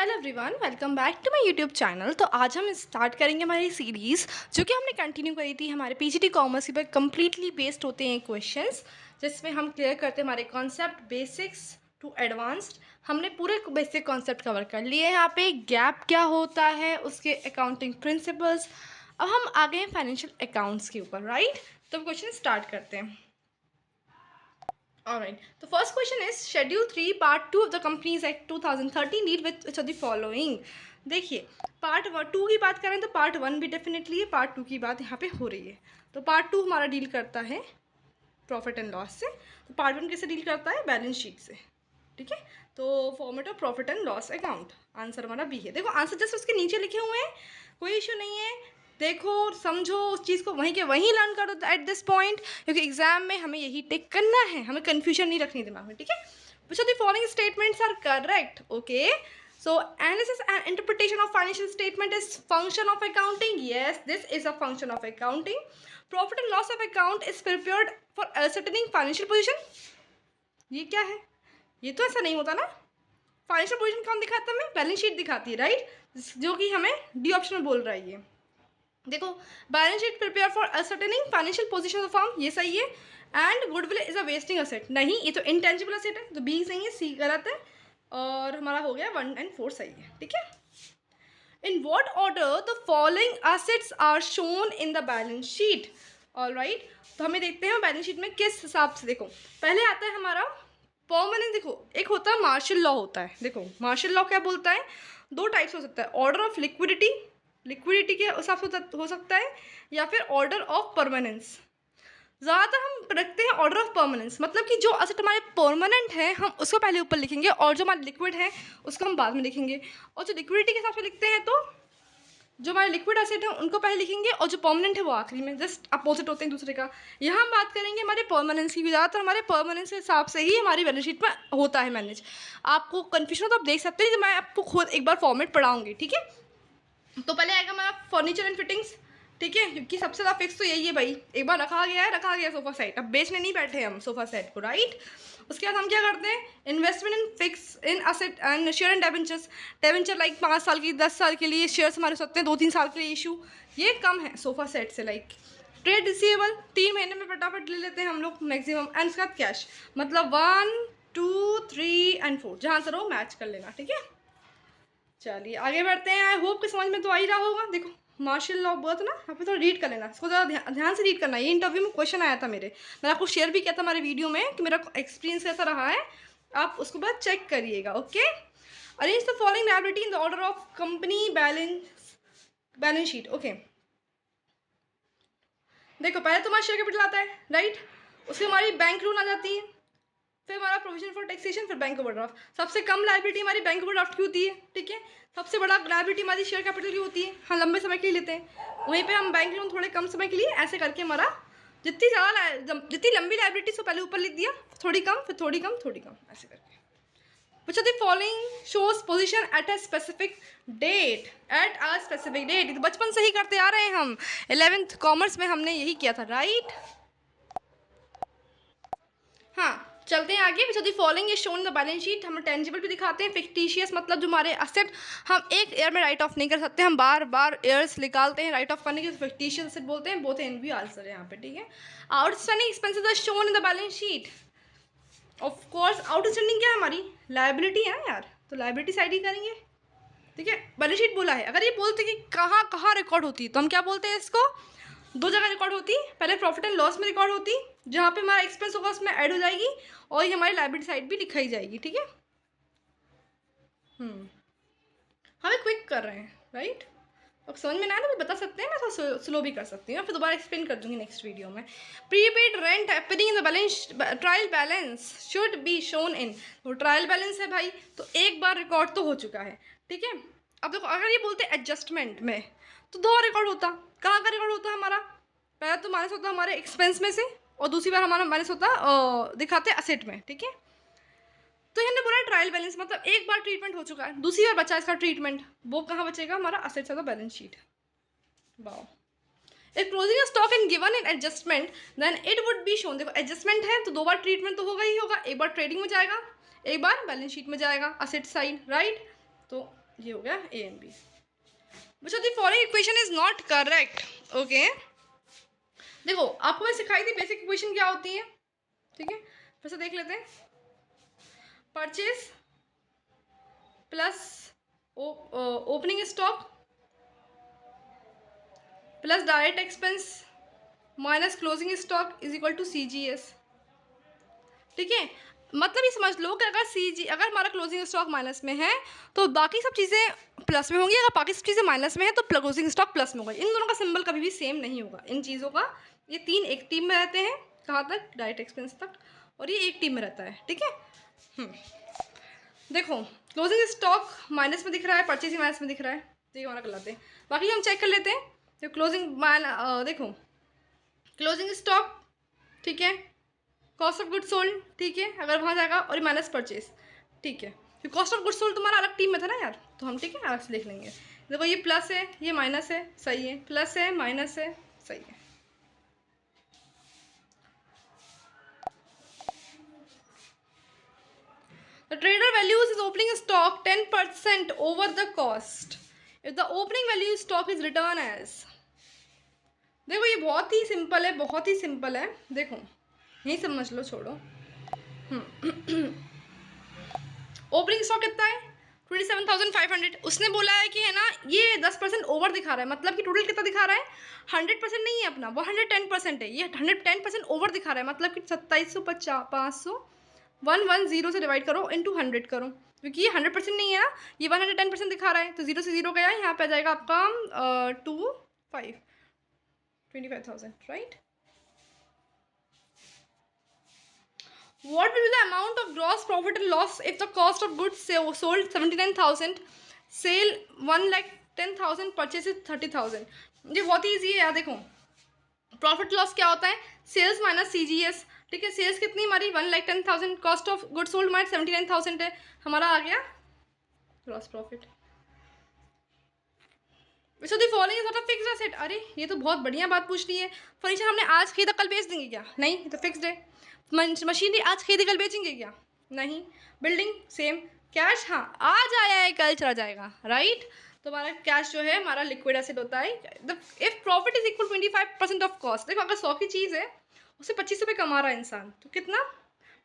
Hello everyone, welcome back to my YouTube channel. तो आज हम स्टार्ट करेंगे हमारी सीरीज़ जो कि हमने कंटिन्यू करी थी हमारे पीजीटी कॉमर्स के पर कम्प्लीटली बेस्ड होते हैं क्वेश्चंस, जिसमें हम क्लियर करते हैं हमारे कॉन्सेप्ट बेसिक्स टू एडवांस्ड। हमने पूरे बेसिक कॉन्सेप्ट कवर कर लिए हैं। यहाँ पे गैप क्या होता है, उसके अकाउंटिंग प्रिंसिपल्स। अब हम आ गए हैं फाइनेंशियल अकाउंट्स के ऊपर, राइट। तो क्वेश्चन स्टार्ट करते हैं। Alright. The first question is Schedule 3 Part 2 of the Companies Act 2013 deal with which of the following। देखिए, पार्ट 2 की बात करें तो पार्ट 1 भी डेफिनेटली है, पार्ट 2 की बात यहाँ पे हो रही है। तो पार्ट 2 हमारा डील करता है प्रॉफिट एंड लॉस से, तो पार्ट 1 किससे डील करता है? बैलेंस शीट से। ठीक है, तो format of profit and loss account, answer हमारा बी है। देखो आंसर जस्ट उसके नीचे लिखे हुए हैं, कोई इशू नहीं है। देखो समझो उस चीज़ को, वहीं के वहीं लर्न करो एट दिस पॉइंट, क्योंकि एग्जाम में हमें यही टिक करना है, हमें कन्फ्यूजन नहीं रखनी दिमाग में। ठीक है, which of the following statements are correct? Okay, so analysis and interpretation of financial statement is function of accounting. Yes, this is a function of accounting. Profit and loss of account is prepared for ascertaining financial position. ये क्या है? ये तो ऐसा नहीं होता ना। Financial position कौन दिखाता है हमें? बैलेंस शीट दिखाती है, राइट, जो कि हमें डी ऑप्शन में बोल रहा है। ये देखो, balance sheet prepare for ascertaining financial position of firm, ये सही है। And goodwill is a wasting asset, नहीं, ये तो इंटेंजिबल असेट है, तो बी सही है, सी गलत है। और हमारा हो गया 1 और 4 सही है। ठीक है, in what order the following assets are shown in the balance sheet. All right, तो हमें देखते हैं बैलेंस शीट में किस हिसाब से। देखो पहले आता है हमारा परमानेंट। देखो एक होता है मार्शल लॉ होता है। देखो मार्शल लॉ क्या बोलता है? दो टाइप्स हो सकता है, ऑर्डर ऑफ लिक्विडिटी, लिक्विडिटी के हिसाब से हो सकता है, या फिर ऑर्डर ऑफ परमानेंस। ज़्यादातर हम रखते हैं ऑर्डर ऑफ परमानेंस, मतलब कि जो असेट हमारे परमानेंट है हम उसको पहले ऊपर लिखेंगे, और जो हमारे लिक्विड है उसको हम बाद में लिखेंगे। और जो लिक्विडिटी के हिसाब से लिखते हैं, तो जो हमारे लिक्विड एसेट है उनको पहले लिखेंगे, और जो परमानेंट है वो आखिरी में। जस्ट अपोजिट होते हैं दूसरे का। यहाँ हम बात करेंगे हमारे परमानेंस की। ज़्यादातर हमारे परमानेंस के हिसाब से ही हमारी बैलेंस शीट में होता है मैनेज। आपको कन्फ्यूजन हो तो आप देख सकते हैं, मैं आपको खुद एक बार फॉर्मेट पढ़ाऊँगी। ठीक है, तो पहले आएगा हमारा फर्नीचर एंड फिटिंग्स। ठीक है, क्योंकि सबसे ज़्यादा फिक्स तो यही है भाई, एक बार रखा गया सोफा सेट। अब बेचने नहीं बैठे हम सोफा सेट को, राइट। उसके बाद हम क्या करते हैं? Investment in fix in asset and share and debentures. Debenture like 5 साल की, 10 साल के लिए शेयर्स हमारे हो सकते हैं, 2-3 साल के लिए इशू, ये कम है सोफा सेट से। लाइक ट्रेड रिसीवेबल 3 महीने में फटाफट ले लेते हैं हम लोग मैक्सिमम। एंड उसके बाद कैश, मतलब 1, 2, 3 एंड 4, जहाँ से रहो मैच कर लेना। ठीक है, चलिए आगे बढ़ते हैं। आई होप कि समझ में तो आ ही रहा होगा। देखो मार्शल लॉ बोला था ना, यहाँ पे थोड़ा रीड कर लेना, इसको ज़्यादा ध्यान से रीड करना। ये इंटरव्यू में क्वेश्चन आया था मेरे, मैंने आपको शेयर भी किया था हमारे वीडियो में कि मेरा एक्सपीरियंस कैसा रहा है, आप उसको बाद चेक करिएगा। Okay, arrange the following liability in the order of company balance sheet. Okay, देखो पहले तो हमारा शेयर कैपिटल आता है, राइट, उसके हमारी बैंक लोन आ जाती है, फिर हमारा प्रोविजन फॉर टैक्सेशन, फिर बैंक ओवरड्राफ्ट। सबसे कम लायबिलिटी हमारी बैंक ओवरड्राफ्ट की होती है। ठीक है, सबसे बड़ा लायबिलिटी हमारी शेयर कैपिटल की होती है, हम लंबे समय के लिए लेते हैं। वहीं पे हम बैंक लोन थोड़े कम समय के लिए, ऐसे करके हमारा जितनी लंबी लायबिलिटी से पहले ऊपर लिख दिया, थोड़ी कम, फिर थोड़ी कम, थोड़ी कम, ऐसे करके। Which of the following shows position at a specific date, at a specific date. तो बचपन से ही करते आ रहे हैं हम, 11th कॉमर्स में हमने यही किया था, राइट। हाँ, चलते हैं आगे। विच of the following is shown the balance sheet. हम टेंजिबल भी दिखाते हैं, फिक्टिशियस मतलब जो हमारे असेट हम एक ईयर में राइट ऑफ नहीं कर सकते, हम बार बार ईयर्स निकालते हैं राइट ऑफ करने के, फिक्टिशियस असेट बोलते हैं। बोथ एंड भी आंसर है यहाँ पे। ठीक है, outstanding expenses are shown in the balance sheet. Of course outstanding क्या है? हमारी लायबिलिटी है यार, तो लायबिलिटी साइड ही करेंगे। ठीक है, बैलेंस शीट बोला है। अगर ये बोलते कि कहाँ कहाँ रिकॉर्ड होती है, तो हम क्या बोलते हैं इसको? 2 जगह रिकॉर्ड होती। पहले प्रॉफिट एंड लॉस में रिकॉर्ड होती, जहाँ पे हमारा एक्सपेंस होगा उसमें ऐड हो जाएगी, और ये हमारी लायबिलिटी साइड भी दिखाई जाएगी। ठीक है, हम क्विक कर रहे हैं, राइट। अब समझ में ना आए तो बता सकते हैं, मैं थोड़ा स्लो भी कर सकती हूँ, फिर दोबारा एक्सप्लेन कर दूँगी नेक्स्ट वीडियो में। Prepaid rent happening in the balance, trial balance should be shown in. तो ट्रायल बैलेंस है भाई, तो एक बार रिकॉर्ड तो हो चुका है। ठीक है, अब देखो अगर ये बोलते एडजस्टमेंट में, तो 2 रिकॉर्ड होता। कहाँ का रिकॉर्ड होता हमारा? पहला तो माइनस होता हमारे एक्सपेंस में से, और दूसरी बार हमारा माइनस होता दिखाते असेट में। ठीक है, तो हमने बोला ट्रायल बैलेंस मतलब एक बार ट्रीटमेंट हो चुका है, दूसरी बार बचा इसका ट्रीटमेंट, वो कहाँ बचेगा? हमारा असेट्स का balance sheet. Wow, if closing stock and given in adjustment then it would be shown. देखो एडजस्टमेंट है तो 2 बार ट्रीटमेंट तो होगा ही होगा, एक बार ट्रेडिंग में जाएगा, एक बार बैलेंस शीट में जाएगा, असेट साइड, राइट। तो ये हो गया ए एंड बी। बच्चा the following equation is not correct. Okay, देखो आपको मैं सिखाई थी बेसिक इक्वेशन क्या होती है, ठीक है, फिर से देख लेते हैं। Purchase plus opening stock plus direct expense minus closing stock is equal to CGS। ठीक है, मतलब ये समझ लो कि अगर हमारा क्लोजिंग स्टॉक माइनस में है तो बाकी सब चीज़ें प्लस में होंगी, अगर बाकी सब चीज़ें माइनस में है तो क्लोजिंग स्टॉक प्लस में होगा। इन दोनों का सिंबल कभी भी सेम नहीं होगा इन चीज़ों का। ये तीन एक टीम में रहते हैं, कहाँ तक, डायरेक्ट एक्सपेंस तक, और ये एक टीम में रहता है। ठीक है, देखो क्लोजिंग स्टॉक माइनस में दिख रहा है, परचेज माइनस में दिख रहा है, तो ये हमारा गलत है। बाकी हम चेक कर लेते हैं। तो देखो क्लोजिंग स्टॉक, ठीक है, कॉस्ट ऑफ गुड सोल्ड, ठीक है, अगर वहाँ जाएगा, और माइनस परचेज, ठीक है, फिर कॉस्ट ऑफ गुड सोल्ड तुम्हारा अलग टीम में था ना यार, तो हम ठीक है अलग से लिख लेंगे। देखो ये प्लस है, ये माइनस है, सही है, प्लस है माइनस है, सही है। The trader values his opening stock 10% over the cost if the opening value stock is written as। देखो ये बहुत ही सिंपल है, बहुत ही सिंपल है, देखो यही समझ लो, छोड़ो। ओपनिंग स्टॉक कितना है 27,500। उसने बोला है कि है ना ये 10% ओवर दिखा रहा है, मतलब कि टोटल कितना दिखा रहा है, 100% नहीं है अपना, वो 110% है, ये 110% ओवर दिखा रहा है, मतलब कि 27,500 से डिवाइड करो इंटू 100 करो, क्योंकि ये 100% नहीं है ना, ये 110% दिखा रहा है, तो 0 से 0 गया, यहाँ पे आ जाएगा आपका 25,000, right. What will be the amount of gross profit and loss if the cost of goods sold 79,000, sale 1,10,000, purchases 30,000। ये बहुत ही ईजी है यार। देखो प्रॉफिट लॉस क्या होता है, सेल्स माइनस CGS। ठीक है, सेल्स कितनी हमारी 1,10,000, कॉस्ट ऑफ गुड्स सोल्ड हमारी 79,000 है, हमारा आ गया gross profit. So the following is not a fixed asset. अरे ये तो बहुत बढ़िया बात पूछ ली है। फर्नीचर हमने आज खरीदा कल बेच देंगे क्या, नहीं, ये तो फिक्स्ड है। मशीनरी आज खरीदी कल बेचेंगे क्या, नहीं। Building same. कैश हाँ आज आया है कल चला जाएगा, राइट। तो हमारा कैश जो है हमारा लिक्विड एसेट होता है। If profit is equal 25% of cost. देखो अगर 100 की चीज़ है उससे 25 रुपये कमा रहा है इंसान, तो कितना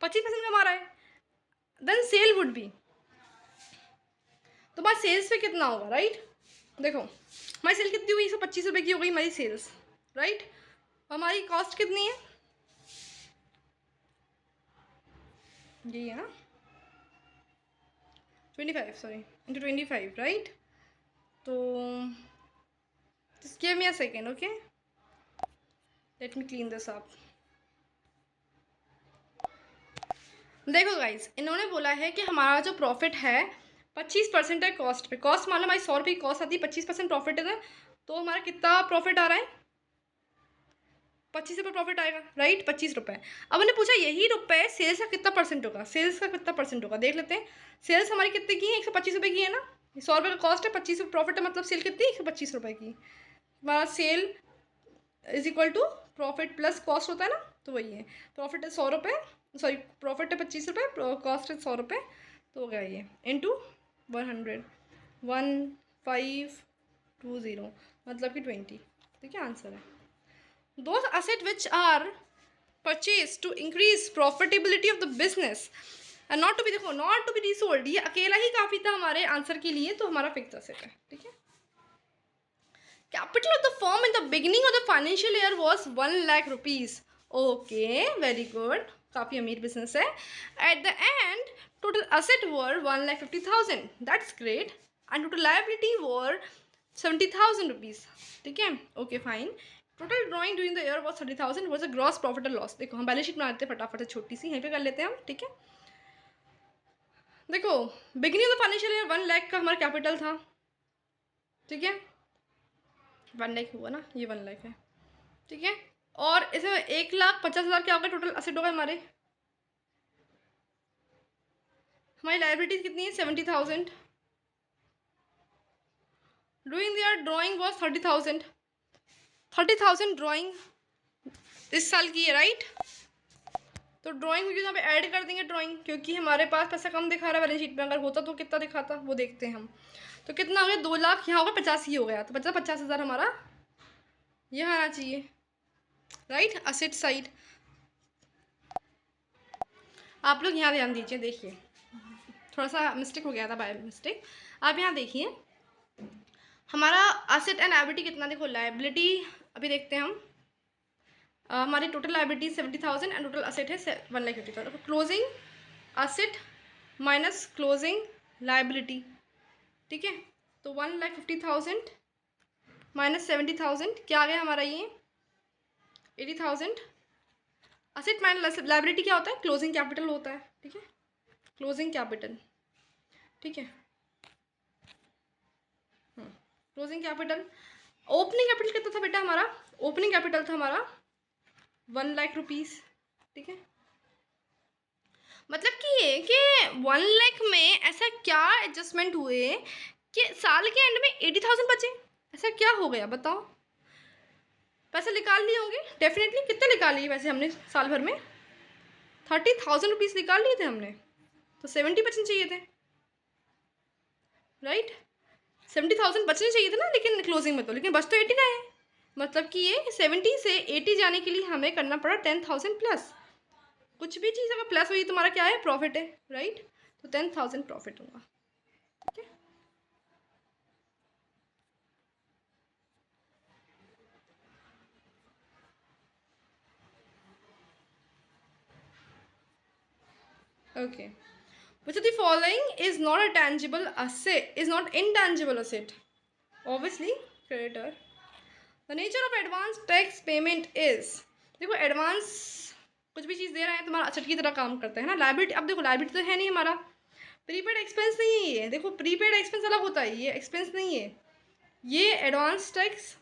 25% कमा रहा है, देन सेल वुड बी, तो हमारे सेल्स पे कितना होगा, राइट। देखो हमारी सेल कितनी हुई, 125 रुपये की हो गई हमारी सेल्स, राइट। हमारी कॉस्ट कितनी है, ये है ना 25, सॉरी इंटू 25, राइट। तो just give me a second, okay, let me clean this up। देखो गाइज इन्होंने बोला है कि हमारा जो प्रॉफिट है 25% है कॉस्ट पे। कॉस्ट मान लो हमारी 100 रुपये की कॉस्ट आती है, 25% प्रॉफिट है, तो हमारा कितना प्रॉफिट आ रहा है, 25 रुपये प्रॉफिट आएगा, राइट, 25 रुपये। अब मैंने पूछा यही रुपये सेल्स का कितना परसेंट होगा, सेल्स का कितना परसेंट होगा, देख लेते हैं। सेल्स हमारी कितने की है, 125 रुपये की है ना, 100 रुपये का कॉस्ट है, 25 रुपये प्रॉफिट है, मतलब सेल कितनी, 125 रुपये की। हमारा sale is equal to profit plus cost होता है ना, तो वही है। प्रॉफिट है 100 रुपये, सॉरी प्रॉफिट है 25 रुपये, कॉस्ट है 100 रुपये, तो हो गया ये इंटू 100, 1520, मतलब कि 20। ठीक है, आंसर है। Those assets which are purchased to increase profitability of the business and not to be, देखो not to be resold, ये अकेला ही काफ़ी था हमारे आंसर के लिए, तो हमारा फिक्स एसेट है। ठीक है, capital of the firm in the beginning of the financial year was 1 lakh rupees. Okay very good, काफ़ी अमीर बिजनेस है। At the end total asset were 1,50,000, that's great, and total liability were 70,000 rupees. ठीक है, okay fine. Total drawing during the year was 30,000, was a gross profit and loss. देखो हम balance sheet बना लेते हैं फटाफट से, छोटी सी यहीं पे कर लेते हैं हम। ठीक है, देखो beginning of the financial year 1 lakh का हमारा कैपिटल था। ठीक है, 1 लाख हुआ ना, ये 1 लाख है। ठीक है, और इसमें 1,50,000 क्या होगा, टोटल असेट होगा हमारे। हमारी लाइबिलिटीज कितनी है, 70,000। Doing the drawing was 30,000। 30,000 drawing इस साल की है, राइट। तो ड्राइंग भी यहाँ पे ऐड कर देंगे ड्राइंग, क्योंकि हमारे पास पैसा कम दिखा रहा है बैलेंस शीट में, अगर होता तो कितना दिखाता वो देखते हैं हम। तो कितना हो गया 2 लाख, यहाँ होगा 85 हो गया, तो 50,000 हमारा यह आना चाहिए, राइट, असेट साइड। आप लोग यहाँ ध्यान दीजिए, देखिए थोड़ा सा मिस्टेक हो गया था बाय मिस्टेक। आप यहाँ देखिए हमारा असेट एंड लायबिलिटी कितना, देखो लायबिलिटी अभी देखते हैं हम, हमारी total liability 70,000 and total asset है 1,50,000। Closing asset minus closing liability, ठीक है, तो 1,50,000 माइनस 70,000 क्या आ गया हमारा ये 80,000। असेट माइनस लायबिलिटी क्या होता है, क्लोजिंग कैपिटल होता है, ठीक है, क्लोजिंग कैपिटल, ठीक है, क्लोजिंग कैपिटल। ओपनिंग कैपिटल कितना था बेटा हमारा, ओपनिंग कैपिटल था हमारा 1 लाख रुपीज़, ठीक है। मतलब कि ये कि 1 लाख में ऐसा क्या एडजस्टमेंट हुए कि साल के एंड में 80,000 बचे, ऐसा क्या हो गया बताओ। पैसे निकाल लिए होंगे डेफिनेटली, कितने निकाल लिए वैसे हमने साल भर में, 30,000 रुपीज़ निकाल लिए थे हमने, तो 70% चाहिए थे, राइट, 70,000 बचने चाहिए थे ना, लेकिन क्लोजिंग में तो, लेकिन बच तो 80 रहे हैं। मतलब कि ये 70 से 80 जाने के लिए हमें करना पड़ा 10,000 प्लस। कुछ भी चीज़ अगर प्लस हुई तुम्हारा क्या है, प्रॉफिट है, राइट, तो 10,000 प्रॉफिट होगा, ठीक है। Okay. Which of the following is not a tangible asset, is not intangible asset? Obviously, creditor. The nature of advance tax payment is, देखो एडवांस कुछ भी चीज़ दे रहे हैं तुम्हारा असेट की तरह काम करता है ना। लायबिलिटी, अब देखो लायबिलिटी तो है नहीं हमारा, प्रीपेड एक्सपेंस नहीं है ये, देखो प्रीपेड एक्सपेंस अलग होता है, ये एक्सपेंस नहीं है, ये एडवांस टैक्स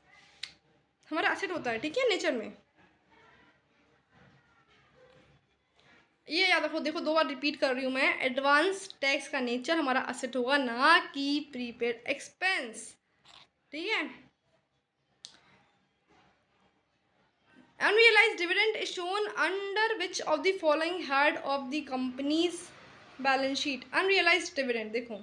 हमारा असेट होता है, ठीक है, नेचर में। ये याद रखो, देखो 2 बार रिपीट कर रही हूँ मैं, एडवांस टैक्स का नेचर हमारा असेट होगा, ना कि प्रीपेड एक्सपेंस, ठीक है। Unrealised dividend is shown under which of the following head of the companies balance sheet. Unrealised dividend, देखो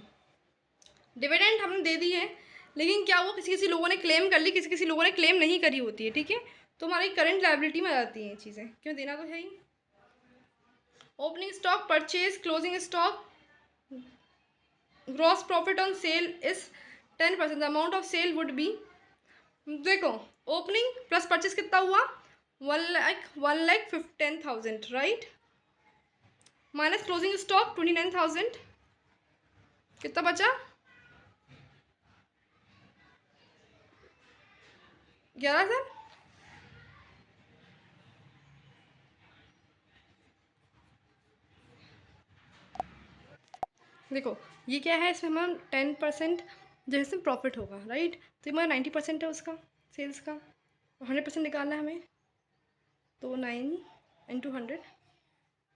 डिविडेंड हमने दे दी है, लेकिन क्या वो किसी किसी लोगों ने क्लेम कर ली, किसी किसी लोगों ने क्लेम नहीं करी होती है, ठीक है, तो हमारी करंट लायबिलिटी में आ जाती हैं ये चीज़ें, क्यों देना तो है ही। Opening stock, purchase, closing stock, gross profit on sale is 10%, the amount of sale would be, देखो ओपनिंग प्लस परचेज कितना हुआ 1,10,000, राइट, माइनस क्लोजिंग स्टॉक 29,000, कितना बचा 11,000। देखो ये क्या है, इसमें हमारा 10% जैसे प्रॉफिट होगा, राइट, तो हमारा 90% है उसका सेल्स का, 100% निकालना है हमें, तो 9 इंटू 100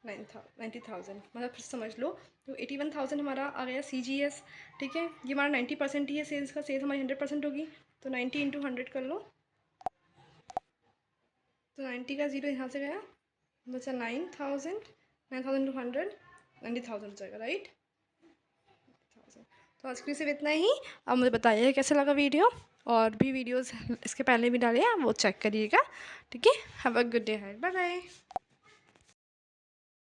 90,000, मतलब फिर समझ लो, तो 81,000 हमारा आ गया CGS, ठीक है, ये हमारा 90% ही है सेल्स का, सेल्स हमारी 100% होगी, तो 90 इंटू 100 कर लो, तो 90 का 0 यहाँ से गया, बचा 9,000, 9,000 टू 100 90,000 हो जाएगा, राइट। तो आज के लिए सिर्फ इतना ही। अब मुझे बताइए कैसे लगा वीडियो, और भी वीडियोस इसके पहले भी डाले हैं, वो चेक करिएगा, ठीक है। Have a good day, bye bye.